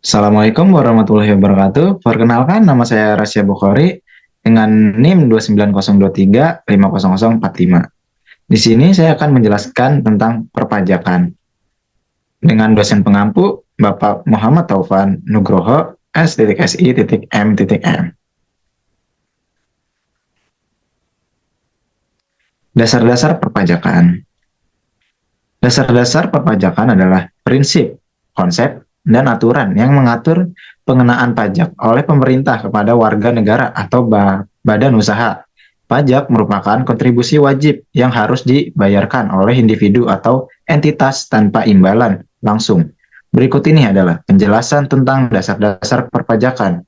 Assalamualaikum warahmatullahi wabarakatuh. Perkenalkan, nama saya Rasya Bukhari dengan NIM 29023500045. Di sini saya akan menjelaskan tentang perpajakan dengan dosen pengampu Bapak Muhammad Taufan Nugroho S.Si.M.M. Dasar-dasar perpajakan. Dasar-dasar perpajakan adalah prinsip, konsep, dan aturan yang mengatur pengenaan pajak oleh pemerintah kepada warga negara atau badan usaha. Pajak merupakan kontribusi wajib yang harus dibayarkan oleh individu atau entitas tanpa imbalan langsung. Berikut ini adalah penjelasan tentang dasar-dasar perpajakan.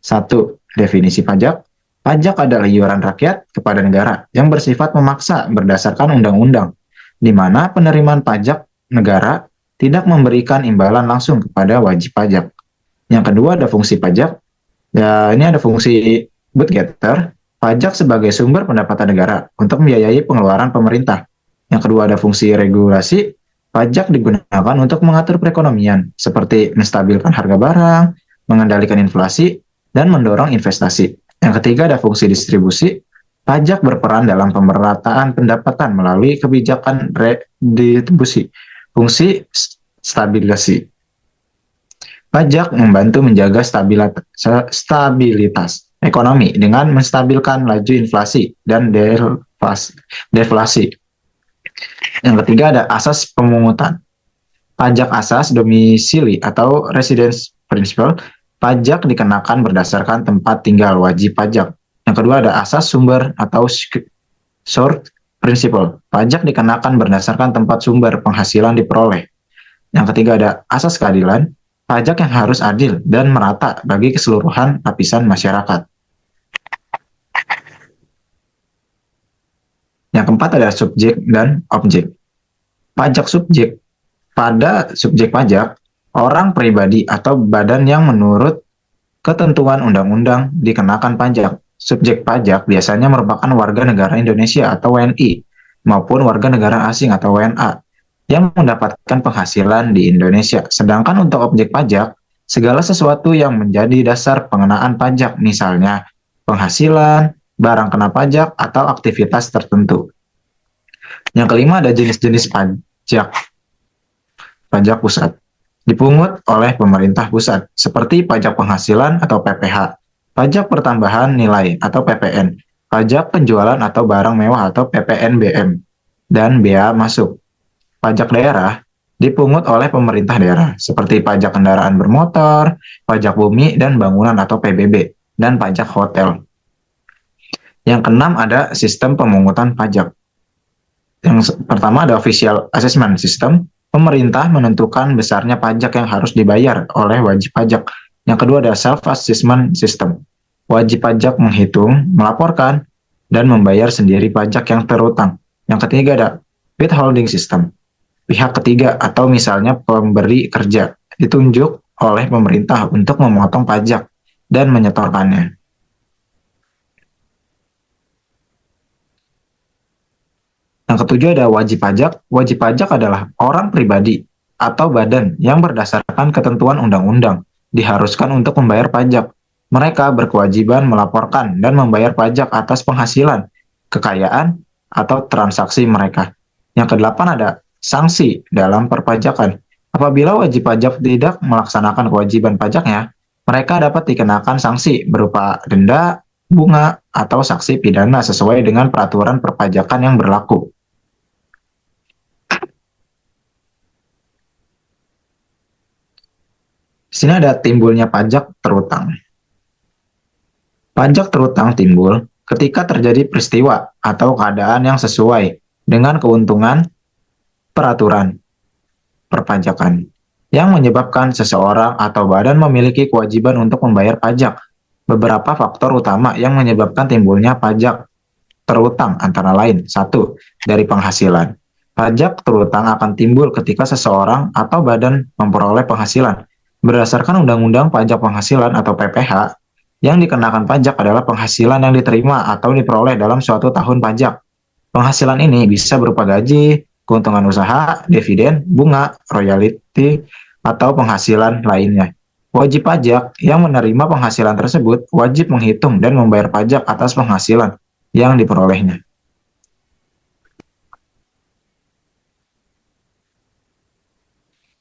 1. Definisi pajak. Pajak adalah iuran rakyat kepada negara yang bersifat memaksa berdasarkan undang-undang, di mana penerimaan pajak negara tidak memberikan imbalan langsung kepada wajib pajak. Yang kedua ada fungsi pajak. Ya, ini ada fungsi budgeter, pajak sebagai sumber pendapatan negara untuk membiayai pengeluaran pemerintah. Yang kedua ada fungsi regulasi, pajak digunakan untuk mengatur perekonomian, seperti menstabilkan harga barang, mengendalikan inflasi, dan mendorong investasi. Yang ketiga ada fungsi distribusi, pajak berperan dalam pemerataan pendapatan melalui kebijakan redistribusi. Fungsi stabilisasi. Pajak membantu menjaga stabilitas ekonomi dengan menstabilkan laju inflasi dan deflasi. Yang ketiga ada asas pemungutan. Pajak asas domisili atau residence principle. Pajak dikenakan berdasarkan tempat tinggal wajib pajak. Yang kedua ada asas sumber atau source principle. Pajak dikenakan berdasarkan tempat sumber penghasilan diperoleh. Yang ketiga ada asas keadilan. Pajak yang harus adil dan merata bagi keseluruhan lapisan masyarakat. Yang keempat ada subjek dan objek. Pajak subjek. Pada subjek pajak, orang pribadi atau badan yang menurut ketentuan undang-undang dikenakan pajak. Subjek pajak biasanya merupakan warga negara Indonesia atau WNI maupun warga negara asing atau WNA yang mendapatkan penghasilan di Indonesia. Sedangkan untuk objek pajak, segala sesuatu yang menjadi dasar pengenaan pajak, misalnya penghasilan, barang kena pajak, atau aktivitas tertentu. Yang kelima ada jenis-jenis pajak. Pajak pusat dipungut oleh pemerintah pusat, seperti pajak penghasilan atau PPH, pajak pertambahan nilai atau PPN, pajak penjualan atau barang mewah atau PPNBM, dan bea masuk. Pajak daerah dipungut oleh pemerintah daerah, seperti pajak kendaraan bermotor, pajak bumi dan bangunan atau PBB, dan pajak hotel. Yang keenam ada sistem pemungutan pajak. Yang pertama ada official assessment system. Pemerintah menentukan besarnya pajak yang harus dibayar oleh wajib pajak. Yang kedua ada self-assessment system. Wajib pajak menghitung, melaporkan, dan membayar sendiri pajak yang terutang. Yang ketiga ada withholding system. Pihak ketiga atau misalnya pemberi kerja ditunjuk oleh pemerintah untuk memotong pajak dan menyetorkannya. Yang ketujuh ada wajib pajak. Wajib pajak adalah orang pribadi atau badan yang berdasarkan ketentuan undang-undang diharuskan untuk membayar pajak. Mereka berkewajiban melaporkan dan membayar pajak atas penghasilan, kekayaan, atau transaksi mereka. Yang kedelapan ada sanksi dalam perpajakan. Apabila wajib pajak tidak melaksanakan kewajiban pajaknya, mereka dapat dikenakan sanksi berupa denda, bunga, atau sanksi pidana sesuai dengan peraturan perpajakan yang berlaku. Di sini ada timbulnya pajak terutang. Pajak terutang timbul ketika terjadi peristiwa atau keadaan yang sesuai dengan keuntungan peraturan perpajakan yang menyebabkan seseorang atau badan memiliki kewajiban untuk membayar pajak. Beberapa faktor utama yang menyebabkan timbulnya pajak terutang antara lain. 1. Dari penghasilan. Pajak terutang akan timbul ketika seseorang atau badan memperoleh penghasilan. Berdasarkan Undang-Undang Pajak Penghasilan atau PPH, yang dikenakan pajak adalah penghasilan yang diterima atau diperoleh dalam suatu tahun pajak. Penghasilan ini bisa berupa gaji, keuntungan usaha, dividen, bunga, royalti, atau penghasilan lainnya. Wajib pajak yang menerima penghasilan tersebut wajib menghitung dan membayar pajak atas penghasilan yang diperolehnya.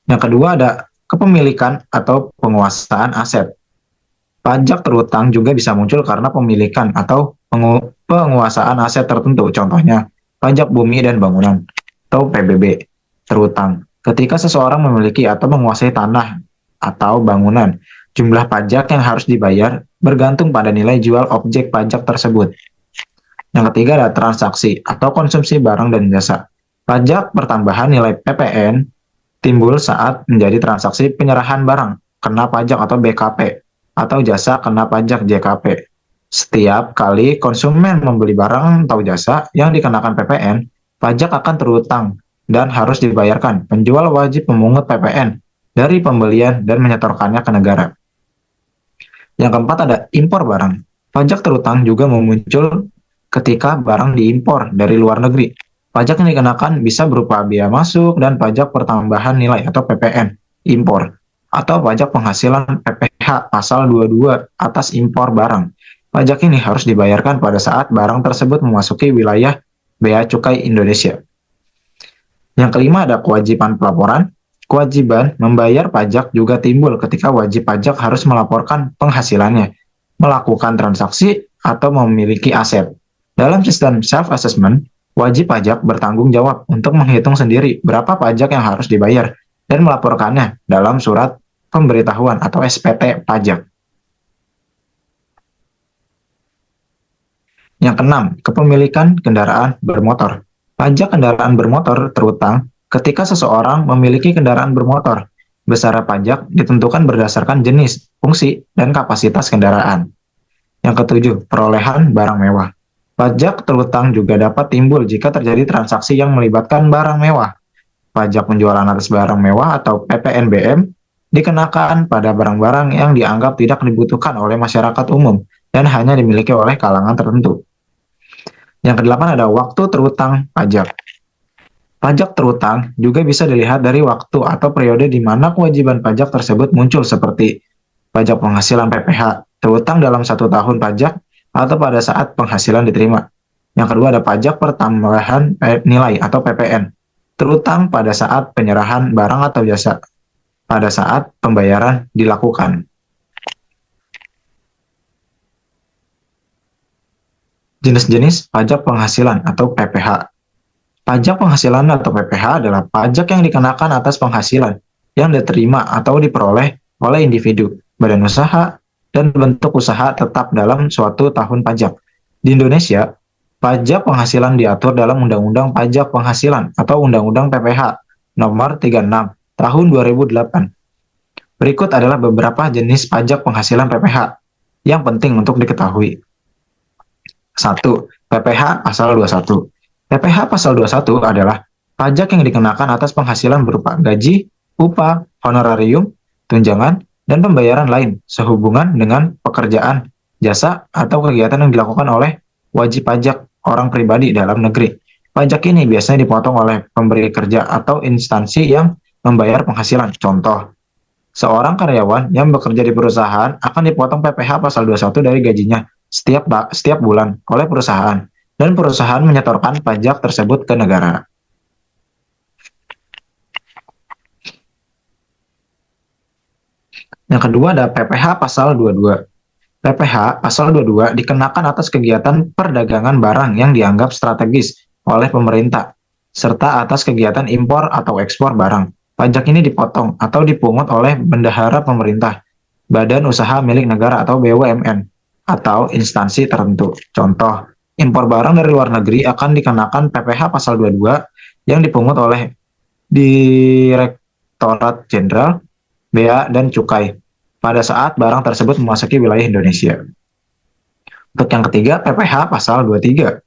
Yang kedua ada kepemilikan atau penguasaan aset. Pajak terutang juga bisa muncul karena pemilikan atau penguasaan aset tertentu, contohnya pajak bumi dan bangunan atau PBB terutang. Ketika seseorang memiliki atau menguasai tanah atau bangunan, jumlah pajak yang harus dibayar bergantung pada nilai jual objek pajak tersebut. Yang ketiga ada transaksi atau konsumsi barang dan jasa. Pajak pertambahan nilai PPN timbul saat menjadi transaksi penyerahan barang kena pajak atau BKP atau jasa kena pajak JKP. Setiap kali konsumen membeli barang atau jasa yang dikenakan PPN, pajak akan terutang dan harus dibayarkan. Penjual wajib memungut PPN dari pembelian dan menyetorkannya ke negara. Yang keempat ada impor barang. Pajak terutang juga muncul ketika barang diimpor dari luar negeri. Pajak yang dikenakan bisa berupa biaya masuk dan pajak pertambahan nilai atau PPN impor atau pajak penghasilan PPh pasal 22 atas impor barang. Pajak ini harus dibayarkan pada saat barang tersebut memasuki wilayah Bea Cukai Indonesia. Yang kelima ada kewajiban pelaporan. Kewajiban membayar pajak juga timbul ketika wajib pajak harus melaporkan penghasilannya, melakukan transaksi, atau memiliki aset. Dalam sistem self-assessment, wajib pajak bertanggung jawab untuk menghitung sendiri berapa pajak yang harus dibayar dan melaporkannya dalam surat pemberitahuan atau SPT pajak. Yang keenam, kepemilikan kendaraan bermotor. Pajak kendaraan bermotor terutang ketika seseorang memiliki kendaraan bermotor. Besaran pajak ditentukan berdasarkan jenis, fungsi, dan kapasitas kendaraan. Yang ketujuh, perolehan barang mewah. Pajak terutang juga dapat timbul jika terjadi transaksi yang melibatkan barang mewah. Pajak penjualan atas barang mewah atau PPNBM dikenakan pada barang-barang yang dianggap tidak dibutuhkan oleh masyarakat umum dan hanya dimiliki oleh kalangan tertentu. Yang kedelapan ada waktu terutang pajak. Pajak terutang juga bisa dilihat dari waktu atau periode di mana kewajiban pajak tersebut muncul seperti pajak penghasilan PPh terutang dalam 1 tahun pajak atau pada saat penghasilan diterima. Yang kedua ada pajak pertambahan nilai atau PPN terutang pada saat penyerahan barang atau jasa pada saat pembayaran dilakukan. Jenis-jenis pajak penghasilan atau PPh. Pajak penghasilan atau PPh adalah pajak yang dikenakan atas penghasilan yang diterima atau diperoleh oleh individu, badan usaha, dan bentuk usaha tetap dalam suatu tahun pajak. Di Indonesia, pajak penghasilan diatur dalam Undang-Undang Pajak Penghasilan atau Undang-Undang PPh Nomor 36 Tahun 2008. Berikut adalah beberapa jenis pajak penghasilan PPh yang penting untuk diketahui. 1. PPh Pasal 21. PPh Pasal 21 adalah pajak yang dikenakan atas penghasilan berupa gaji, upah, honorarium, tunjangan, dan pembayaran lain sehubungan dengan pekerjaan, jasa, atau kegiatan yang dilakukan oleh wajib pajak orang pribadi dalam negeri. Pajak ini biasanya dipotong oleh pemberi kerja atau instansi yang membayar penghasilan. Contoh, seorang karyawan yang bekerja di perusahaan akan dipotong PPh Pasal 21 dari gajinya setiap bulan oleh perusahaan, dan perusahaan menyetorkan pajak tersebut ke negara. Yang kedua ada PPh Pasal 22. PPh Pasal 22 dikenakan atas kegiatan perdagangan barang yang dianggap strategis oleh pemerintah, serta atas kegiatan impor atau ekspor barang. Pajak ini dipotong atau dipungut oleh bendahara pemerintah, badan usaha milik negara atau BUMN, atau instansi tertentu. Contoh, impor barang dari luar negeri akan dikenakan PPh Pasal 22 yang dipungut oleh Direktorat Jenderal Bea dan Cukai pada saat barang tersebut memasuki wilayah Indonesia. Untuk yang ketiga, PPh Pasal 23.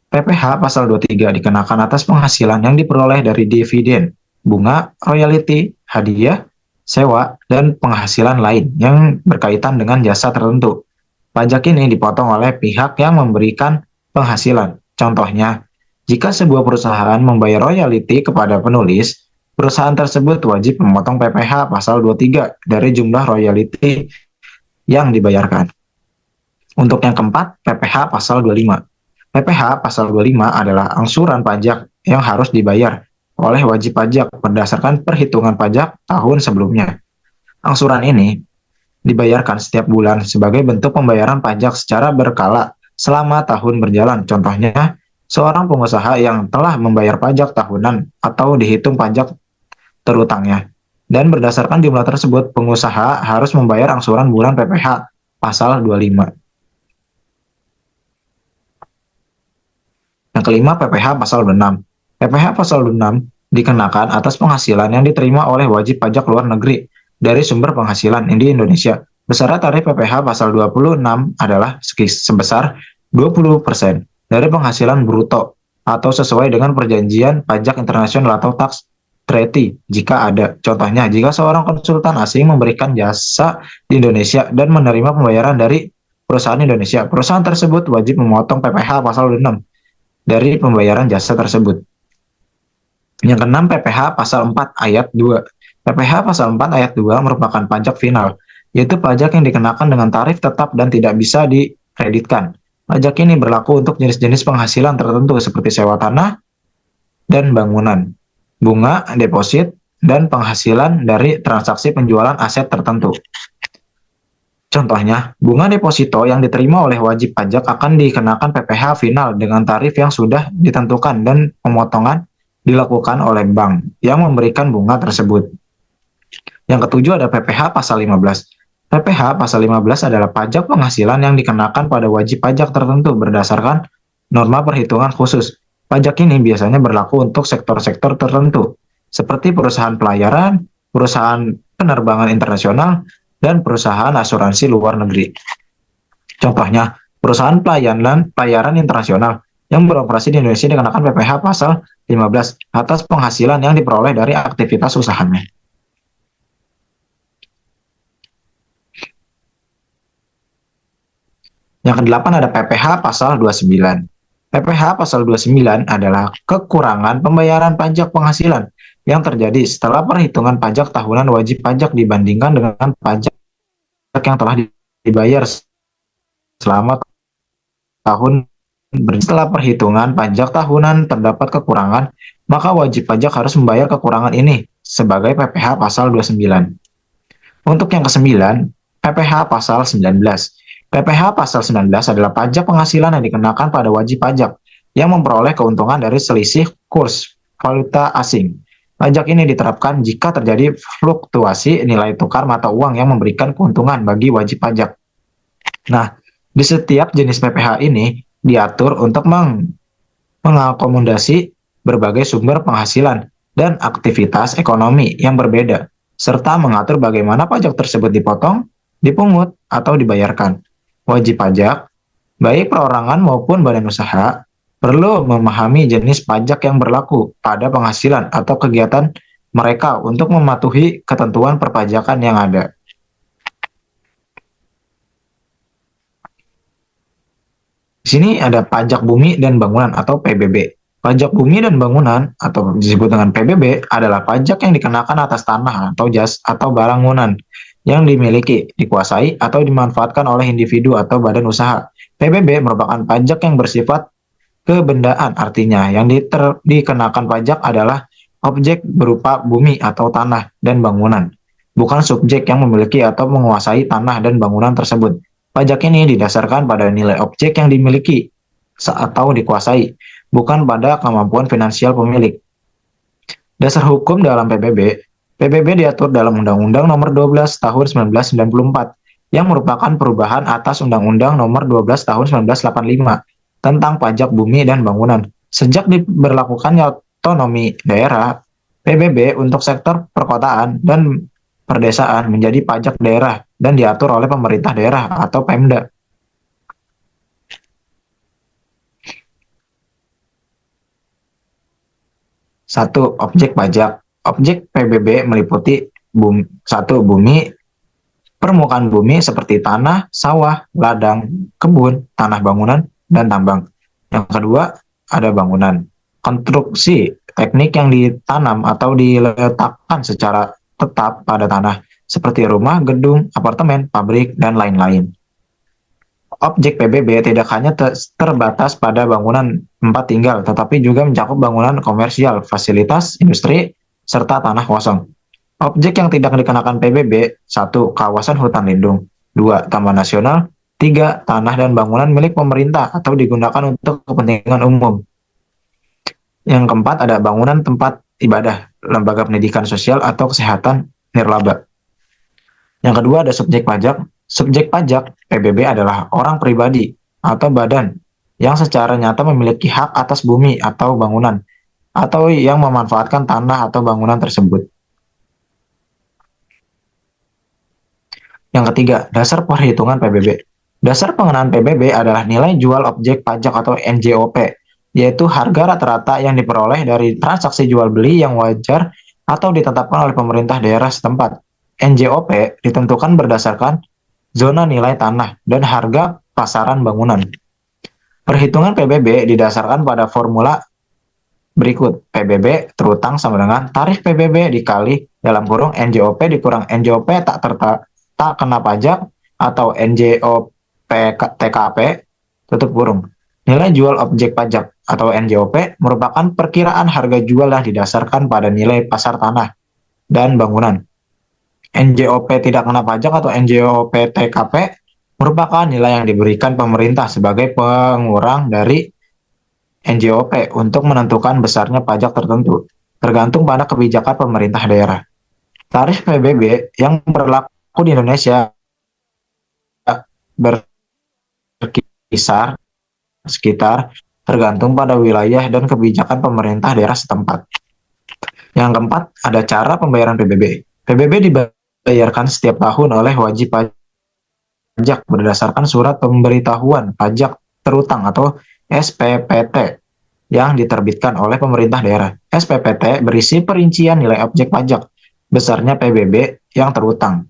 PPh Pasal 23 dikenakan atas penghasilan yang diperoleh dari dividen, bunga, royalti, hadiah, sewa, dan penghasilan lain yang berkaitan dengan jasa tertentu. Pajak ini dipotong oleh pihak yang memberikan penghasilan. Contohnya, jika sebuah perusahaan membayar royalti kepada penulis, Perusahaan tersebut wajib memotong PPh pasal 23 dari jumlah royalti yang dibayarkan. Untuk yang keempat, PPh pasal 25. PPh pasal 25 adalah angsuran pajak yang harus dibayar oleh wajib pajak berdasarkan perhitungan pajak tahun sebelumnya. Angsuran ini dibayarkan setiap bulan sebagai bentuk pembayaran pajak secara berkala selama tahun berjalan. Contohnya, seorang pengusaha yang telah membayar pajak tahunan atau dihitung pajak terutangnya. Dan berdasarkan jumlah tersebut, pengusaha harus membayar angsuran bulan PPh pasal 25. Yang kelima, PPh pasal 26. PPh pasal 26 dikenakan atas penghasilan yang diterima oleh wajib pajak luar negeri dari sumber penghasilan di Indonesia. Besaran tarif PPh pasal 26 adalah sebesar 20% dari penghasilan bruto atau sesuai dengan perjanjian pajak internasional atau tax treaty jika ada. Contohnya, jika seorang konsultan asing memberikan jasa di Indonesia dan menerima pembayaran dari perusahaan Indonesia, perusahaan tersebut wajib memotong PPh pasal 26 dari pembayaran jasa tersebut. Yang keenam, PPh pasal 4 ayat 2. PPh pasal 4 ayat 2 merupakan pajak final, yaitu pajak yang dikenakan dengan tarif tetap dan tidak bisa dikreditkan. Pajak ini berlaku untuk jenis-jenis penghasilan tertentu seperti sewa tanah dan bangunan, bunga, deposit, dan penghasilan dari transaksi penjualan aset tertentu. Contohnya, bunga deposito yang diterima oleh wajib pajak akan dikenakan PPh final dengan tarif yang sudah ditentukan dan pemotongan dilakukan oleh bank yang memberikan bunga tersebut. Yang ketujuh ada PPh pasal 15. PPh pasal 15 adalah pajak penghasilan yang dikenakan pada wajib pajak tertentu berdasarkan norma perhitungan khusus. Pajak ini biasanya berlaku untuk sektor-sektor tertentu, seperti perusahaan pelayaran, perusahaan penerbangan internasional, dan perusahaan asuransi luar negeri. Contohnya, perusahaan pelayaran internasional yang beroperasi di Indonesia dikenakan PPh pasal 15 atas penghasilan yang diperoleh dari aktivitas usahanya. Yang kedelapan ada PPh pasal 29. PPh pasal 29 adalah kekurangan pembayaran pajak penghasilan yang terjadi setelah perhitungan pajak tahunan wajib pajak dibandingkan dengan pajak yang telah dibayar selama tahun. Setelah perhitungan pajak tahunan terdapat kekurangan, maka wajib pajak harus membayar kekurangan ini sebagai PPh pasal 29. Untuk yang kesembilan, PPh pasal 19. PPh pasal 19 adalah pajak penghasilan yang dikenakan pada wajib pajak yang memperoleh keuntungan dari selisih kurs valuta asing. Pajak ini diterapkan jika terjadi fluktuasi nilai tukar mata uang yang memberikan keuntungan bagi wajib pajak. Nah, di setiap jenis PPh ini diatur untuk mengakomodasi berbagai sumber penghasilan dan aktivitas ekonomi yang berbeda, serta mengatur bagaimana pajak tersebut dipotong, dipungut, atau dibayarkan. Wajib pajak, baik perorangan maupun badan usaha, perlu memahami jenis pajak yang berlaku pada penghasilan atau kegiatan mereka untuk mematuhi ketentuan perpajakan yang ada. Di sini ada pajak bumi dan bangunan atau PBB. Pajak bumi dan bangunan atau disebut dengan PBB adalah pajak yang dikenakan atas tanah atau jas atau bangunan yang dimiliki, dikuasai, atau dimanfaatkan oleh individu atau badan usaha. PBB merupakan pajak yang bersifat kebendaan, artinya yang dikenakan pajak adalah objek berupa bumi atau tanah dan bangunan, bukan subjek yang memiliki atau menguasai tanah dan bangunan tersebut. Pajak ini didasarkan pada nilai objek yang dimiliki atau dikuasai, bukan pada kemampuan finansial pemilik. Dasar hukum dalam PBB. PBB diatur dalam Undang-Undang Nomor 12 Tahun 1994 yang merupakan perubahan atas Undang-Undang Nomor 12 Tahun 1985 tentang pajak bumi dan bangunan. Sejak diberlakukannya otonomi daerah, PBB untuk sektor perkotaan dan perdesaan menjadi pajak daerah dan diatur oleh pemerintah daerah atau Pemda. Satu, objek pajak. Objek PBB meliputi bumi, permukaan bumi seperti tanah, sawah, ladang, kebun, tanah bangunan, dan tambang. Yang kedua, ada bangunan. Konstruksi teknik yang ditanam atau diletakkan secara tetap pada tanah, seperti rumah, gedung, apartemen, pabrik, dan lain-lain. Objek PBB tidak hanya terbatas pada bangunan tempat tinggal, tetapi juga mencakup bangunan komersial, fasilitas, industri, serta tanah kosong. Objek yang tidak dikenakan PBB: 1. Kawasan hutan lindung. 2. Taman nasional. 3. Tanah dan bangunan milik pemerintah atau digunakan untuk kepentingan umum. Yang keempat ada bangunan tempat ibadah, lembaga pendidikan sosial atau kesehatan, nirlaba. Yang kedua ada subjek pajak. Subjek pajak PBB adalah orang pribadi atau badan yang secara nyata memiliki hak atas bumi atau bangunan, atau yang memanfaatkan tanah atau bangunan tersebut. Yang ketiga, dasar perhitungan PBB. Dasar pengenaan PBB adalah nilai jual objek pajak atau NJOP, yaitu harga rata-rata yang diperoleh dari transaksi jual beli yang wajar atau ditetapkan oleh pemerintah daerah setempat. NJOP ditentukan berdasarkan zona nilai tanah dan harga pasaran bangunan. Perhitungan PBB didasarkan pada formula berikut. PBB terutang sama dengan tarif PBB dikali dalam kurung NJOP dikurang NJOP tak kena pajak atau NJOP TKP tutup kurung. Nilai jual objek pajak atau NJOP merupakan perkiraan harga jual yang didasarkan pada nilai pasar tanah dan bangunan. NJOP tidak kena pajak atau NJOP TKP merupakan nilai yang diberikan pemerintah sebagai pengurang dari NJOP untuk menentukan besarnya pajak tertentu, tergantung pada kebijakan pemerintah daerah. Tarif PBB yang berlaku di Indonesia berkisar sekitar tergantung pada wilayah dan kebijakan pemerintah daerah setempat. Yang keempat, ada cara pembayaran PBB. PBB dibayarkan setiap tahun oleh wajib pajak berdasarkan surat pemberitahuan pajak terutang atau SPPT yang diterbitkan oleh pemerintah daerah. SPPT berisi perincian nilai objek pajak, besarnya PBB yang terutang,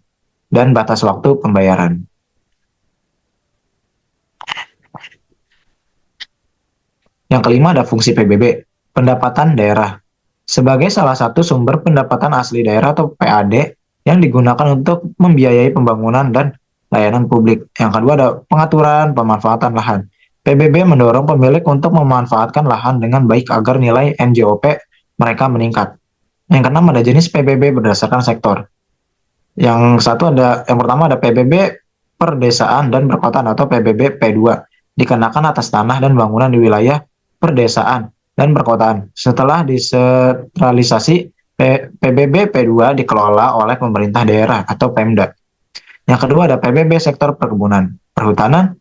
dan batas waktu pembayaran. Yang kelima ada fungsi PBB, pendapatan daerah. Sebagai salah satu sumber pendapatan asli daerah atau PAD yang digunakan untuk membiayai pembangunan dan layanan publik. Yang kedua ada pengaturan pemanfaatan lahan. PBB mendorong pemilik untuk memanfaatkan lahan dengan baik agar nilai NJOP mereka meningkat. Yang keenam ada jenis PBB berdasarkan sektor. Yang pertama ada PBB perdesaan dan perkotaan atau PBB P2, dikenakan atas tanah dan bangunan di wilayah perdesaan dan perkotaan. Setelah disentralisasi, PBB P2 dikelola oleh pemerintah daerah atau Pemda. Yang kedua ada PBB sektor perkebunan, perhutanan,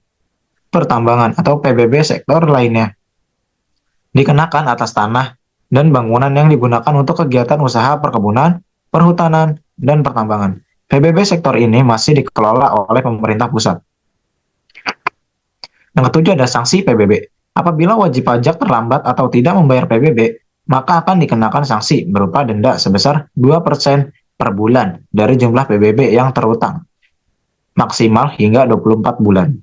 pertambangan atau PBB sektor lainnya, dikenakan atas tanah dan bangunan yang digunakan untuk kegiatan usaha perkebunan, perhutanan, dan pertambangan. PBB sektor ini masih dikelola oleh pemerintah pusat. Yang ketujuh ada sanksi PBB. Apabila wajib pajak terlambat atau tidak membayar PBB, maka akan dikenakan sanksi berupa denda sebesar 2% per bulan dari jumlah PBB yang terutang, maksimal hingga 24 bulan.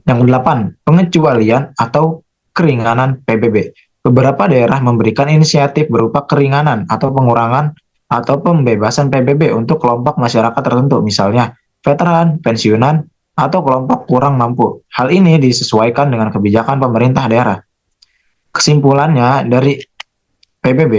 Yang kedelapan, pengecualian atau keringanan PBB. Beberapa daerah memberikan inisiatif berupa keringanan atau pengurangan atau pembebasan PBB untuk kelompok masyarakat tertentu, misalnya veteran, pensiunan, atau kelompok kurang mampu. Hal ini disesuaikan dengan kebijakan pemerintah daerah. Kesimpulannya dari PBB,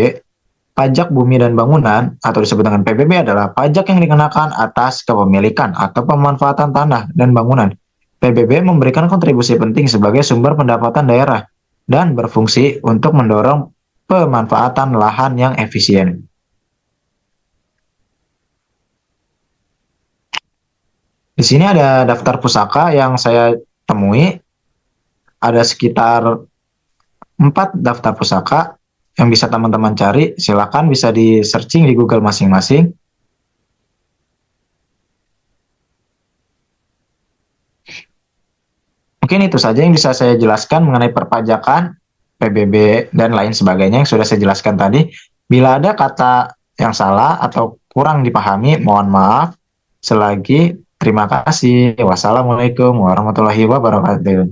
pajak bumi dan bangunan atau disebut dengan PBB adalah pajak yang dikenakan atas kepemilikan atau pemanfaatan tanah dan bangunan. PBB memberikan kontribusi penting sebagai sumber pendapatan daerah dan berfungsi untuk mendorong pemanfaatan lahan yang efisien. Di sini ada daftar pusaka yang saya temui. Ada sekitar 4 daftar pusaka yang bisa teman-teman cari. Silakan bisa di searching di Google masing-masing. Mungkin itu saja yang bisa saya jelaskan mengenai perpajakan, PBB, dan lain sebagainya yang sudah saya jelaskan tadi. Bila ada kata yang salah atau kurang dipahami, mohon maaf. Selagi terima kasih. Wassalamualaikum warahmatullahi wabarakatuh.